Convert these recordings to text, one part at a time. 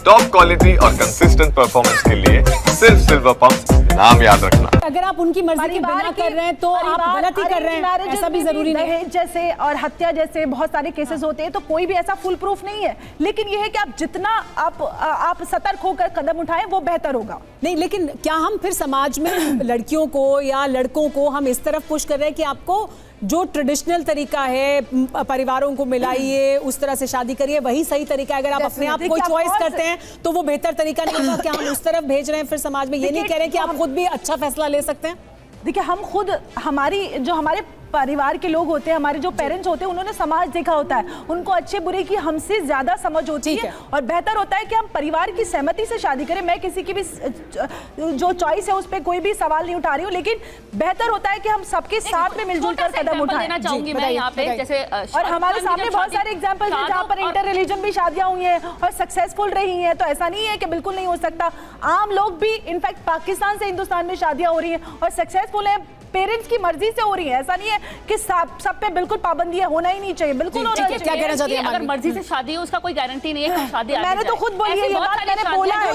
Top quality और consistent performance के लिए सिर्फ सिल्वर पंप नाम याद रखना। अगर आप उनकी मर्जी के बिना कर रहे हैं तो आप गलत ही कर रहे हैं, ऐसा भी जरूरी नहीं है। जैसे और हत्या जैसे बहुत सारे केसेस होते हैं, तो कोई भी ऐसा फुल प्रूफ नहीं है, लेकिन ये है कि आप जितना आप सतर्क होकर कदम उठाएं वो बेहतर होगा। नहीं, लेकिन क्या हम फिर समाज में लड़कियों को या लड़कों को हम इस तरफ पुश कर रहे हैं कि आपको जो ट्रेडिशनल तरीका है परिवारों को मिलाइए, उस तरह से शादी करिए, वही सही तरीका है? अगर आप अपने आप कोई चॉइस करते हैं तो वो बेहतर तरीका नहीं होगा। क्या हम उस तरफ भेज रहे हैं फिर समाज में? ये नहीं कह रहे हैं कि आप खुद भी अच्छा फैसला ले सकते हैं? देखिए, हम खुद हमारे परिवार के लोग होते हैं, हमारे जो पेरेंट्स होते हैं, उन्होंने समाज देखा होता है, उनको अच्छे बुरे की हमसे ज्यादा समझ होती है और बेहतर होता है कि हम परिवार की सहमति से शादी करें। मैं किसी की भी जो चॉइस है उस पर कोई भी सवाल नहीं उठा रही हूँ, लेकिन बेहतर होता है कि हम सबके साथ में मिलजुल कर कदम उठाएं। चाहूंगी मैं यहाँ पे, जैसे और हमारे सामने बहुत सारे एग्जाम्पल हैं जहाँ पर इंटर रिलीजन भी शादियां हुई हैं और सक्सेसफुल रही हैं, तो ऐसा नहीं है कि बिल्कुल नहीं हो सकता। आम लोग भी, इनफैक्ट पाकिस्तान से हिंदुस्तान में शादियां हो रही हैं और सक्सेसफुल हैं, पेरेंट्स की मर्जी से हो रही है। ऐसा नहीं है कि सब पे बिल्कुल पाबंदियां होना ही नहीं चाहिए, बिल्कुल होना चाहिए। क्या कहना चाहती हैं? अगर मर्जी से शादी हो उसका कोई गारंटी नहीं है कि शादी मैंने तो खुद बोली है, ये बात मैंने बोला है,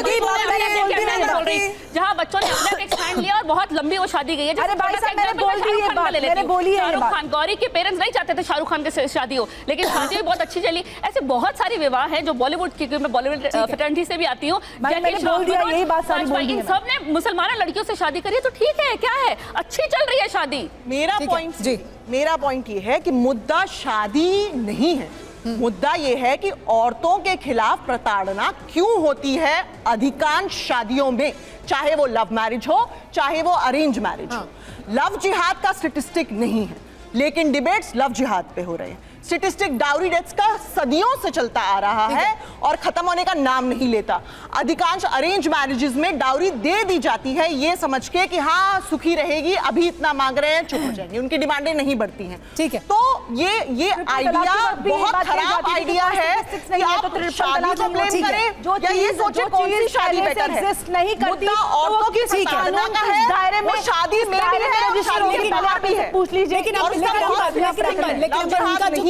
जहाँ बच्चों ने अपना एक स्टैंड लिया और बहुत लंबी वो शादी गई है। अरे भाई साहब, मैंने बोल दी ये बात, मैंने बोली है। शाहरुख खान, गौरी के पेरेंट्स नहीं चाहते थे शाहरुख खान के शादी हो, लेकिन शादी भी बहुत अच्छी चली। ऐसे बहुत सारी विवाह है जो बॉलीवुड की, मैं बॉलीवुड फ्रेटर्निटी से भी आती हूँ, सब ने मुसलमान लड़कियों से शादी करी है, तो ठीक है, क्या है, अच्छी चल रही है शादी। मेरा पॉइंट ये है कि मुद्दा शादी नहीं है, मुद्दा ये है कि औरतों के खिलाफ प्रताड़ना क्यों होती है अधिकांश शादियों में, चाहे वो लव मैरिज हो चाहे वो अरेंज मैरिज हो। लव जिहाद का स्टैटिस्टिक नहीं है, लेकिन डिबेट्स लव जिहाद पे हो रहे हैं। स्टैटिस्टिक डाउरी डेथ्स का सदियों से चलता आ रहा है और खत्म होने का नाम नहीं लेता। अधिकांश अरेंज मैरिजेस में डाउरी दे दी जाती है ये समझ के कि हाँ सुखी रहेगी, अभी इतना मांग रहे हैं, चुप हो जाएंगे, उनकी डिमांडें नहीं बढ़ती हैं। ठीक है, तो ये आइडिया बहुत खराब आइडिया है कि आप शादी को ब्लेम करें या ये सोचे कौन सी शादी बेटर है। मुद्दा औरतों की प्रताड़ना का है, वो शादी में भी है, शादी के बाहर भी है। पूछ लीजिए, लेकिन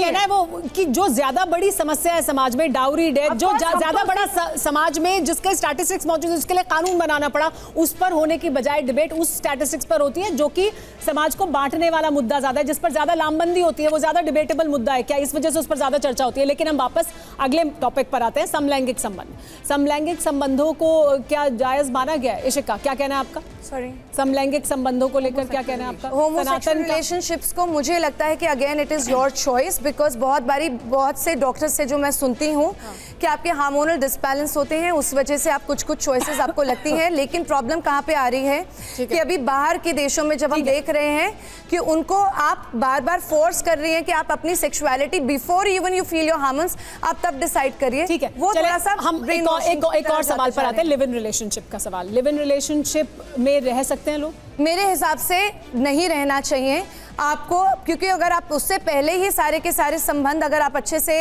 कहना है वो कि जो ज्यादा बड़ी समस्या है समाज में, डाउरी डेथ, जो ज्यादा बड़ा समाज में जिसके स्टैटिस्टिक्स मौजूद है, उसके लिए कानून बनाना पड़ा, उस पर होने की बजाय डिबेट उस स्टैटिस्टिक्स पर होती है जो कि समाज को बांटने वाला मुद्दा ज्यादा है, जिस पर ज्यादा लामबंदी होती है, वो ज्यादा डिबेटेबल मुद्दा है। क्या इस वजह से उस पर ज्यादा चर्चा होती है? लेकिन हम वापस अगले टॉपिक पर आते हैं, समलैंगिक संबंध। समलैंगिक संबंधों को क्या जायज माना गया है? इशिका, क्या कहना है आपका? सॉरी, समलैंगिक संबंधों को लेकर क्या कहना है आपका? होमोसेक्सुअल रिलेशनशिप्स को मुझे लगता है कि again it is your choice, because बहुत से डॉक्टर से जो मैं सुनती हूँ कि आपके हार्मोनल डिसबैलेंस होते हैं, उस वजह से आप कुछ चॉइसेस आपको लगती हैं। लेकिन प्रॉब्लम कहाँ पे आ रही है कि अभी बाहर के देशों में जब हम देख रहे हैं कि उनको आप बार बार फोर्स कर रही हैं कि आप अपनी sexuality before even you feel your hormones आप तब डिसाइड करिए। ठीक है, वो थोड़ा सा हम एक और सवाल पर आते हैं, लिव इन रिलेशनशिप का सवाल। लिव इन रिलेशनशिप में रह सकते हैं लोग? मेरे हिसाब से नहीं रहना चाहिए आपको, क्योंकि अगर आप उससे पहले ही सारे के सारे संबंध अगर आप अच्छे से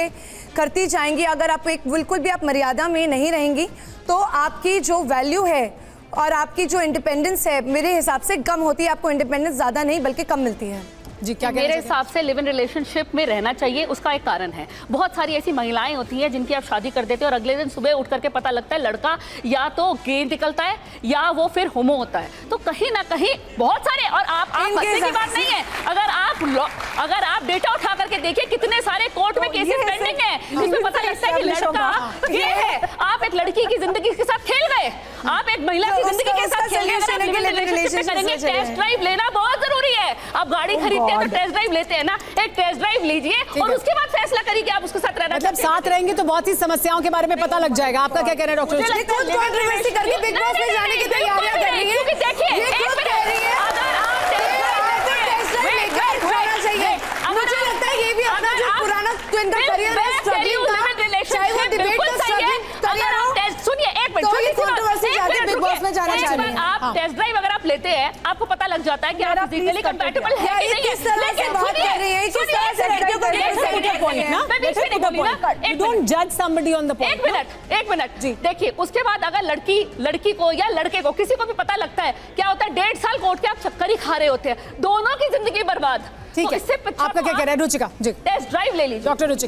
करती जाएंगी, अगर आप एक बिल्कुल भी आप मर्यादा में नहीं रहेंगी, तो आपकी जो वैल्यू है और आपकी जो इंडिपेंडेंस है मेरे हिसाब से कम होती है। आपको इंडिपेंडेंस ज़्यादा नहीं बल्कि कम मिलती है। जी, क्या मेरे हिसाब से लिव इन रिलेशनशिप में रहना चाहिए। उसका एक कारण है, बहुत सारी ऐसी महिलाएं होती हैं जिनकी आप शादी कर देते हैं और अगले दिन सुबह उठ करके पता लगता है लड़का या तो गे निकलता है या वो फिर होमो होता है। तो कहीं ना कहीं बहुत सारे, और आप हंसने की बात नहीं है, अगर आप डेटा उठा करके देखिए कितने सारे कोर्ट में केसेस पेंडिंग है जिसमें पता लगता है कि लड़का गे है। आप एक लड़की की जिंदगी के साथ खेल गए, आप एक महिला की जिंदगी के साथ खेल गए। टेस्ट ड्राइव लेना बहुत जरूरी है। आप गाड़ी खरीदते हैं तो टेस्ट ड्राइव लेते हैं ना, एक टेस्ट ड्राइव लीजिए और उसके बाद फैसला करिए कि आप उसके साथ रहना मतलब साथ रहेंगे तो बहुत सी समस्याओं के बारे में पता लग जाएगा। आपका क्या कहना है डॉक्टर? कंट्रोवर्सी करके बिग बॉस में जाने की तैयारियां कर रही है, क्योंकि देखिए मुझे लगता है ये भी अपना जो पुराना करियर है, स्ट्रगलिंग था, चाहे वो डिबेट का स्ट्रगलिंग करियर हो। सुनिए एक मिनट, बिग बॉस में जाना चाह रही है। आप टेस्ट ड्राइव अगर आप लेते हैं आपको पता लग जाता है कि आप फिजिकली कंपैटिबल है कि नहीं। किस तरह से बात कर रही है, किस तरह से लड़कियों को डोंट जज समबडी ऑन द पॉइंट। एक मिनट जी, देखिए उसके बाद अगर लड़की को या लड़के को किसी को भी पता लगता है, क्या होता है 1.5 साल कोर्ट के आप चक्कर ही खा रहे होते हैं, दोनों की जिंदगी बर्बाद। ठीक है, आपका क्या कह रहा है रुचिका जी? टेस्ट ड्राइव ले लीजिए डॉक्टर रुचिका।